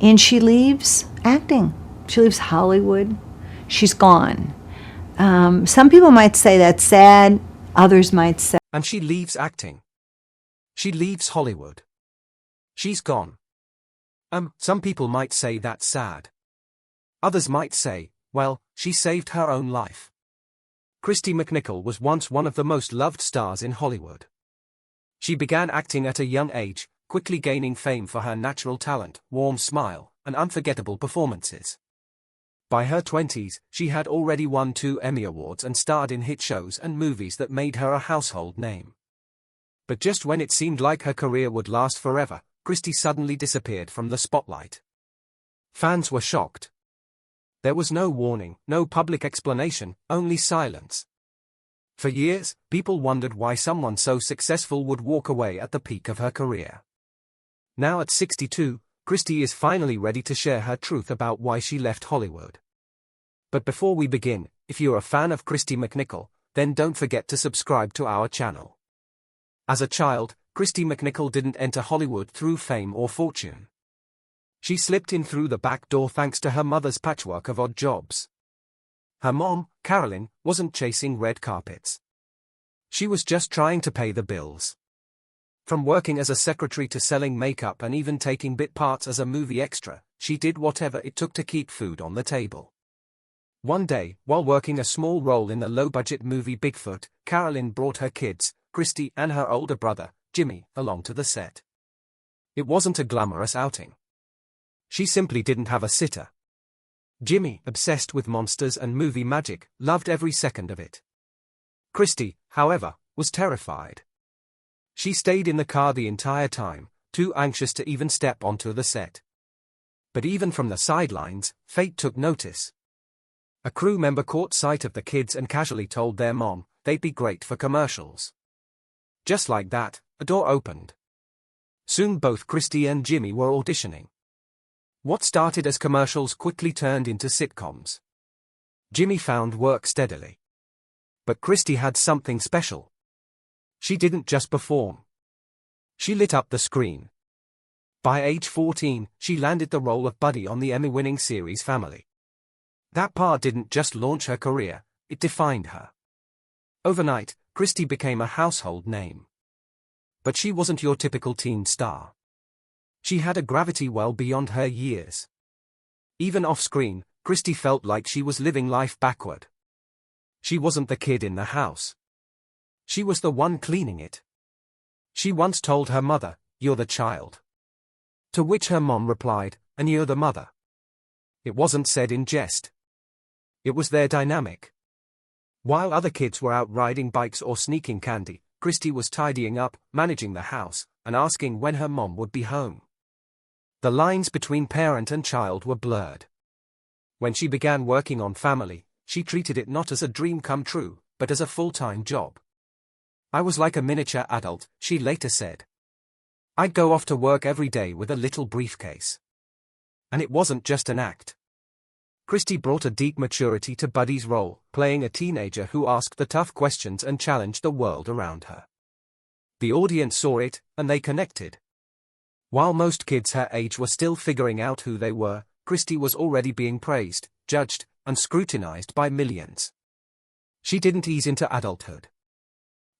And she leaves acting. She leaves Hollywood. She's gone. Some people might say that's sad. Others might say. And she leaves acting. She leaves Hollywood. She's gone. Some people might say that's sad. Others might say, well, she saved her own life. Kristy McNichol was once one of the most loved stars in Hollywood. She began acting at a young age, quickly gaining fame for her natural talent, warm smile, and unforgettable performances. By her 20s, she had already won 2 Emmy Awards and starred in hit shows and movies that made her a household name. But just when it seemed like her career would last forever, Kristy suddenly disappeared from the spotlight. Fans were shocked. There was no warning, no public explanation, only silence. For years, people wondered why someone so successful would walk away at the peak of her career. Now at 62, Kristy is finally ready to share her truth about why she left Hollywood. But before we begin, if you're a fan of Kristy McNichol, then don't forget to subscribe to our channel. As a child, Kristy McNichol didn't enter Hollywood through fame or fortune. She slipped in through the back door thanks to her mother's patchwork of odd jobs. Her mom, Carolyn, wasn't chasing red carpets. She was just trying to pay the bills. From working as a secretary to selling makeup and even taking bit parts as a movie extra, she did whatever it took to keep food on the table. One day, while working a small role in the low-budget movie Bigfoot, Carolyn brought her kids, Kristy and her older brother, Jimmy, along to the set. It wasn't a glamorous outing. She simply didn't have a sitter. Jimmy, obsessed with monsters and movie magic, loved every second of it. Kristy, however, was terrified. She stayed in the car the entire time, too anxious to even step onto the set. But even from the sidelines, fate took notice. A crew member caught sight of the kids and casually told their mom they'd be great for commercials. Just like that, a door opened. Soon both Kristy and Jimmy were auditioning. What started as commercials quickly turned into sitcoms. Jimmy found work steadily. But Kristy had something special. She didn't just perform. She lit up the screen. By age 14, she landed the role of Buddy on the Emmy-winning series Family. That part didn't just launch her career, it defined her. Overnight, Kristy became a household name. But she wasn't your typical teen star. She had a gravity well beyond her years. Even off-screen, Kristy felt like she was living life backward. She wasn't the kid in the house. She was the one cleaning it. She once told her mother, "You're the child." To which her mom replied, "And you're the mother." It wasn't said in jest. It was their dynamic. While other kids were out riding bikes or sneaking candy, Kristy was tidying up, managing the house, and asking when her mom would be home. The lines between parent and child were blurred. When she began working on Family, she treated it not as a dream come true, but as a full-time job. "I was like a miniature adult," she later said. "I'd go off to work every day with a little briefcase. And it wasn't just an act." Kristy brought a deep maturity to Buddy's role, playing a teenager who asked the tough questions and challenged the world around her. The audience saw it, and they connected. While most kids her age were still figuring out who they were, Kristy was already being praised, judged, and scrutinized by millions. She didn't ease into adulthood.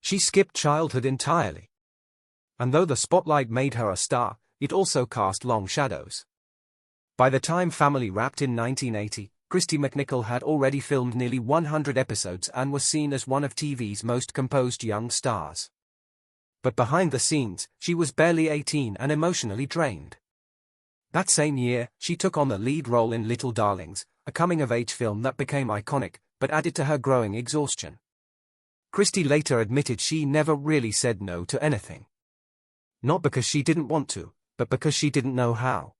She skipped childhood entirely. And though the spotlight made her a star, it also cast long shadows. By the time Family wrapped in 1980, Kristy McNichol had already filmed nearly 100 episodes and was seen as one of TV's most composed young stars. But behind the scenes, she was barely 18 and emotionally drained. That same year, she took on the lead role in Little Darlings, a coming-of-age film that became iconic, but added to her growing exhaustion. Kristy later admitted she never really said no to anything. Not because she didn't want to, but because she didn't know how.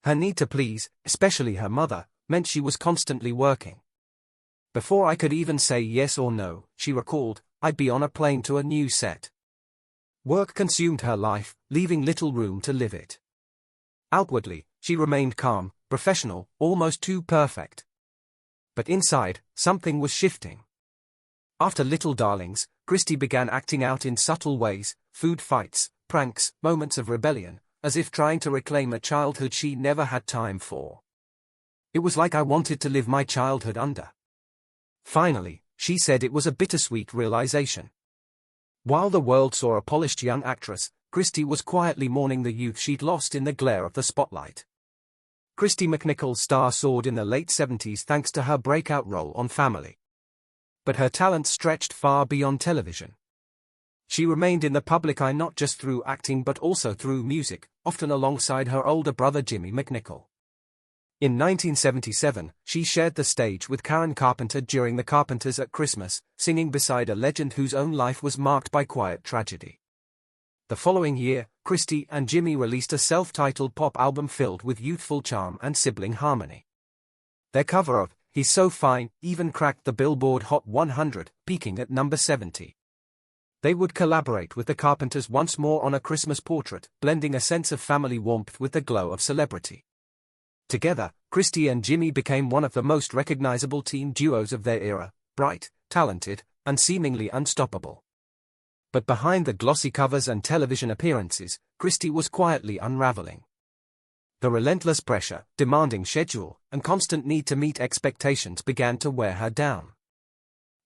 Her need to please, especially her mother, meant she was constantly working. "Before I could even say yes or no," she recalled, "I'd be on a plane to a new set." Work consumed her life, leaving little room to live it. Outwardly, she remained calm, professional, almost too perfect. But inside, something was shifting. After Little Darlings, Kristy began acting out in subtle ways: food fights, pranks, moments of rebellion, as if trying to reclaim a childhood she never had time for. It was like I wanted to live my childhood under. Finally, she said it was a bittersweet realization. While the world saw a polished young actress, Christy was quietly mourning the youth she'd lost in the glare of the spotlight. Christy McNichol's star soared in the late 70s thanks to her breakout role on Family. But her talent stretched far beyond television. She remained in the public eye not just through acting but also through music, often alongside her older brother Jimmy McNichol. In 1977, she shared the stage with Karen Carpenter during The Carpenters at Christmas, singing beside a legend whose own life was marked by quiet tragedy. The following year, Christy and Jimmy released a self-titled pop album filled with youthful charm and sibling harmony. Their cover of He's So Fine even cracked the Billboard Hot 100, peaking at number 70. They would collaborate with the Carpenters once more on A Christmas Portrait, blending a sense of family warmth with the glow of celebrity. Together, Christy and Jimmy became one of the most recognizable teen duos of their era, bright, talented, and seemingly unstoppable. But behind the glossy covers and television appearances, Christy was quietly unraveling. The relentless pressure, demanding schedule, and constant need to meet expectations began to wear her down.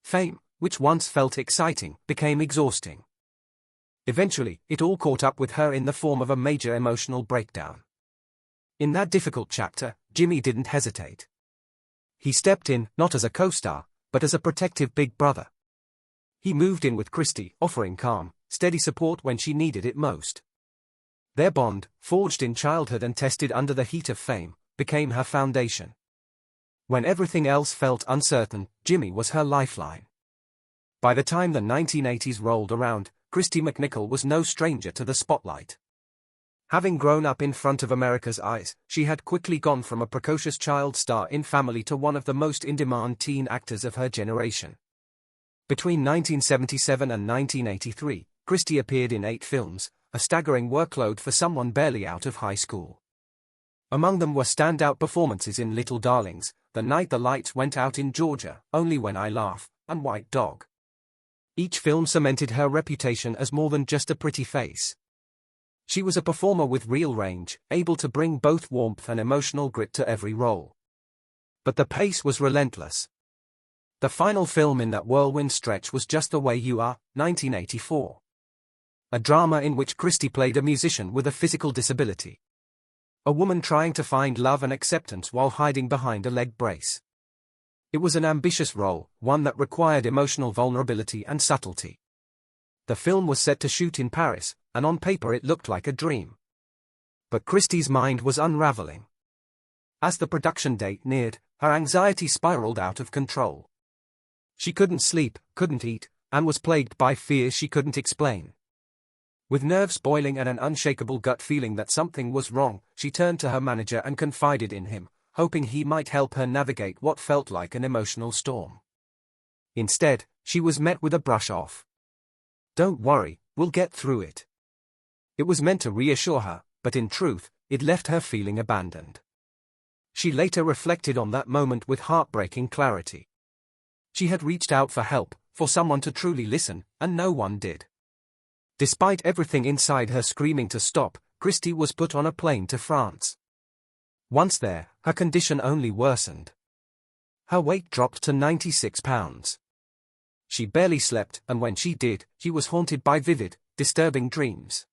Fame, which once felt exciting, became exhausting. Eventually, it all caught up with her in the form of a major emotional breakdown. In that difficult chapter, Jimmy didn't hesitate. He stepped in, not as a co-star, but as a protective big brother. He moved in with Christy, offering calm, steady support when she needed it most. Their bond, forged in childhood and tested under the heat of fame, became her foundation. When everything else felt uncertain, Jimmy was her lifeline. By the time the 1980s rolled around, Christy McNichol was no stranger to the spotlight. Having grown up in front of America's eyes, she had quickly gone from a precocious child star in Family to one of the most in-demand teen actors of her generation. Between 1977 and 1983, Christy appeared in 8 films, a staggering workload for someone barely out of high school. Among them were standout performances in Little Darlings, The Night the Lights Went Out in Georgia, Only When I Laugh, and White Dog. Each film cemented her reputation as more than just a pretty face. She was a performer with real range, able to bring both warmth and emotional grit to every role. But the pace was relentless. The final film in that whirlwind stretch was Just the Way You Are, 1984. A drama in which Christy played a musician with a physical disability. A woman trying to find love and acceptance while hiding behind a leg brace. It was an ambitious role, one that required emotional vulnerability and subtlety. The film was set to shoot in Paris, and on paper it looked like a dream. But Christy's mind was unraveling. As the production date neared, her anxiety spiraled out of control. She couldn't sleep, couldn't eat, and was plagued by fears she couldn't explain. With nerves boiling and an unshakable gut feeling that something was wrong, she turned to her manager and confided in him, hoping he might help her navigate what felt like an emotional storm. Instead, she was met with a brush off. "Don't worry, we'll get through it." It was meant to reassure her, but in truth, it left her feeling abandoned. She later reflected on that moment with heartbreaking clarity. She had reached out for help, for someone to truly listen, and no one did. Despite everything inside her screaming to stop, Christy was put on a plane to France. Once there, her condition only worsened. Her weight dropped to 96 pounds. She barely slept, and when she did, she was haunted by vivid, disturbing dreams.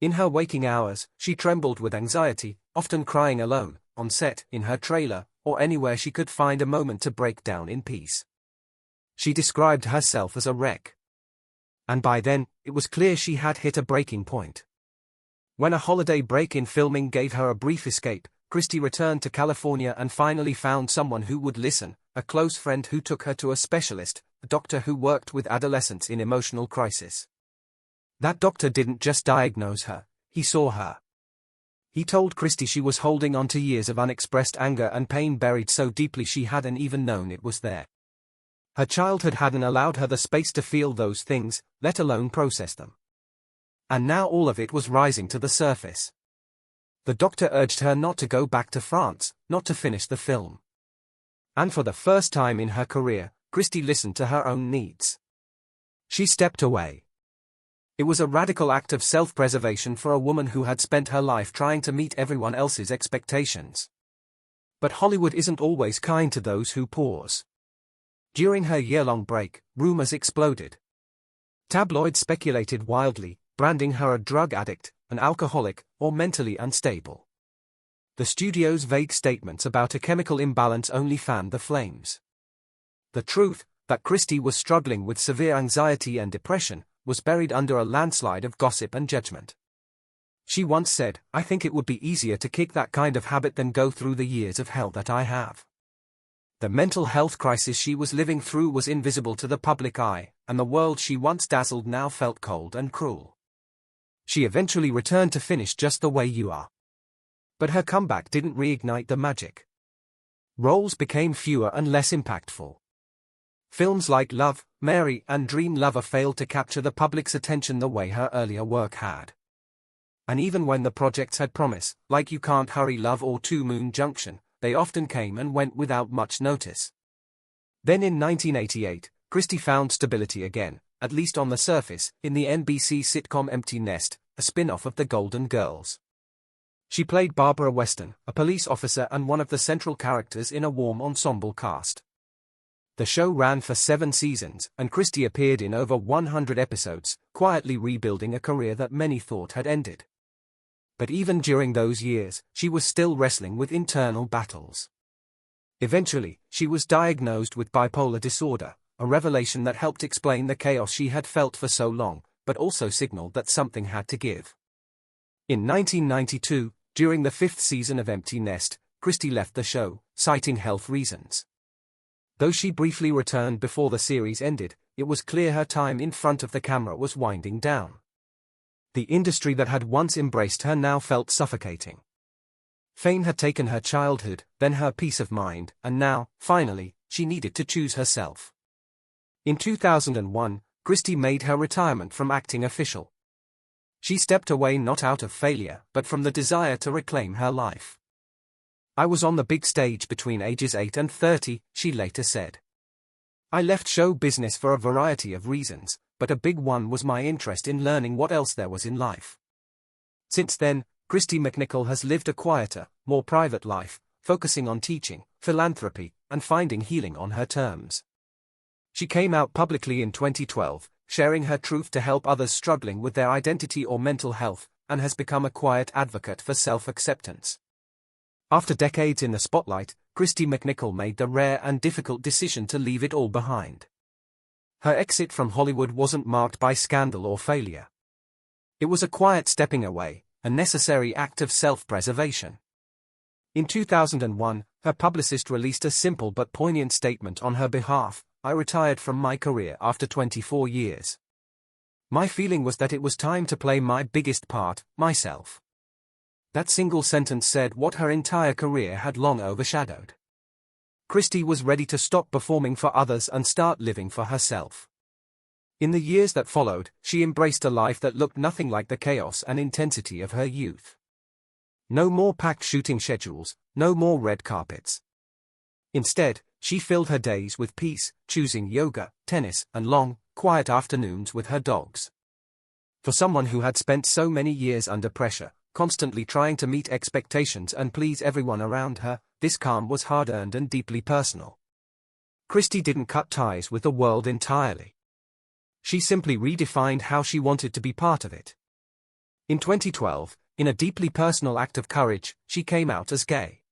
In her waking hours, she trembled with anxiety, often crying alone, on set, in her trailer, or anywhere she could find a moment to break down in peace. She described herself as a wreck. And by then, it was clear she had hit a breaking point. When a holiday break in filming gave her a brief escape, Christy returned to California and finally found someone who would listen, a close friend who took her to a specialist, a doctor who worked with adolescents in emotional crisis. That doctor didn't just diagnose her, he saw her. He told Christy she was holding on to years of unexpressed anger and pain buried so deeply she hadn't even known it was there. Her childhood hadn't allowed her the space to feel those things, let alone process them. And now all of it was rising to the surface. The doctor urged her not to go back to France, not to finish the film. And for the first time in her career, Christy listened to her own needs. She stepped away. It was a radical act of self-preservation for a woman who had spent her life trying to meet everyone else's expectations. But Hollywood isn't always kind to those who pause. During her year-long break, rumors exploded. Tabloids speculated wildly, branding her a drug addict, an alcoholic, or mentally unstable. The studio's vague statements about a chemical imbalance only fanned the flames. The truth, that Christie was struggling with severe anxiety and depression, was buried under a landslide of gossip and judgment. She once said, "I think it would be easier to kick that kind of habit than go through the years of hell that I have." The mental health crisis she was living through was invisible to the public eye, and the world she once dazzled now felt cold and cruel. She eventually returned to finish Just the Way You Are. But her comeback didn't reignite the magic. Roles became fewer and less impactful. Films like Love, Mary, and Dream Lover failed to capture the public's attention the way her earlier work had. And even when the projects had promise, like You Can't Hurry Love or Two Moon Junction, they often came and went without much notice. Then in 1988, Christie found stability again, at least on the surface, in the NBC sitcom Empty Nest, a spin-off of The Golden Girls. She played Barbara Weston, a police officer and one of the central characters in a warm ensemble cast. The show ran for 7 seasons, and Christie appeared in over 100 episodes, quietly rebuilding a career that many thought had ended. But even during those years, she was still wrestling with internal battles. Eventually, she was diagnosed with bipolar disorder, a revelation that helped explain the chaos she had felt for so long, but also signaled that something had to give. In 1992, during the 5th season of Empty Nest, Christie left the show, citing health reasons. Though she briefly returned before the series ended, it was clear her time in front of the camera was winding down. The industry that had once embraced her now felt suffocating. Fame had taken her childhood, then her peace of mind, and now, finally, she needed to choose herself. In 2001, Christie made her retirement from acting official. She stepped away not out of failure, but from the desire to reclaim her life. "I was on the big stage between ages 8 and 30, she later said. "I left show business for a variety of reasons, but a big one was my interest in learning what else there was in life." Since then, Christie McNichol has lived a quieter, more private life, focusing on teaching, philanthropy, and finding healing on her terms. She came out publicly in 2012, sharing her truth to help others struggling with their identity or mental health, and has become a quiet advocate for self-acceptance. After decades in the spotlight, Christie McNichol made the rare and difficult decision to leave it all behind. Her exit from Hollywood wasn't marked by scandal or failure. It was a quiet stepping away, a necessary act of self-preservation. In 2001, her publicist released a simple but poignant statement on her behalf: "I retired from my career after 24 years. My feeling was that it was time to play my biggest part, myself." That single sentence said what her entire career had long overshadowed. Christie was ready to stop performing for others and start living for herself. In the years that followed, she embraced a life that looked nothing like the chaos and intensity of her youth. No more packed shooting schedules, no more red carpets. Instead, she filled her days with peace, choosing yoga, tennis, and long, quiet afternoons with her dogs. For someone who had spent so many years under pressure, constantly trying to meet expectations and please everyone around her, this calm was hard-earned and deeply personal. Christie didn't cut ties with the world entirely. She simply redefined how she wanted to be part of it. In 2012, in a deeply personal act of courage, she came out as gay.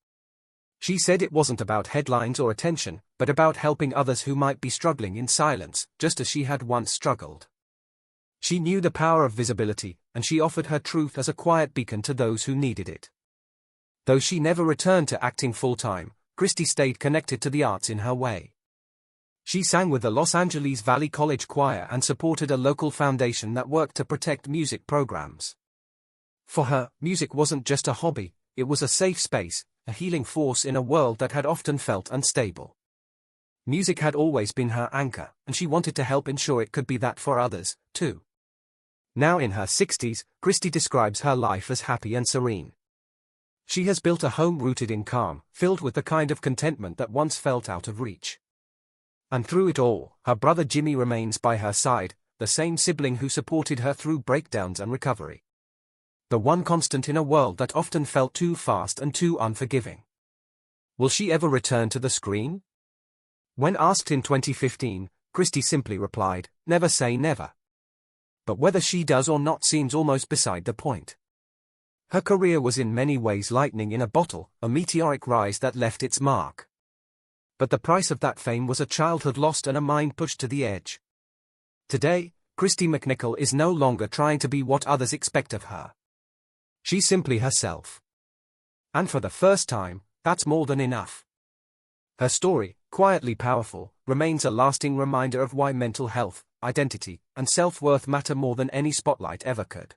She said it wasn't about headlines or attention, but about helping others who might be struggling in silence, just as she had once struggled. She knew the power of visibility, and she offered her truth as a quiet beacon to those who needed it. Though she never returned to acting full-time, Christie stayed connected to the arts in her way. She sang with the Los Angeles Valley College Choir and supported a local foundation that worked to protect music programs. For her, music wasn't just a hobby, it was a safe space, a healing force in a world that had often felt unstable. Music had always been her anchor, and she wanted to help ensure it could be that for others, too. Now in her 60s, Christie describes her life as happy and serene. She has built a home rooted in calm, filled with the kind of contentment that once felt out of reach. And through it all, her brother Jimmy remains by her side, the same sibling who supported her through breakdowns and recovery. The one constant in a world that often felt too fast and too unforgiving. Will she ever return to the screen? When asked in 2015, Christie simply replied, "Never say never." But whether she does or not seems almost beside the point. Her career was in many ways lightning in a bottle, a meteoric rise that left its mark. But the price of that fame was a childhood lost and a mind pushed to the edge. Today, Christie McNichol is no longer trying to be what others expect of her. She's simply herself. And for the first time, that's more than enough. Her story, quietly powerful, remains a lasting reminder of why mental health, identity, and self-worth matter more than any spotlight ever could.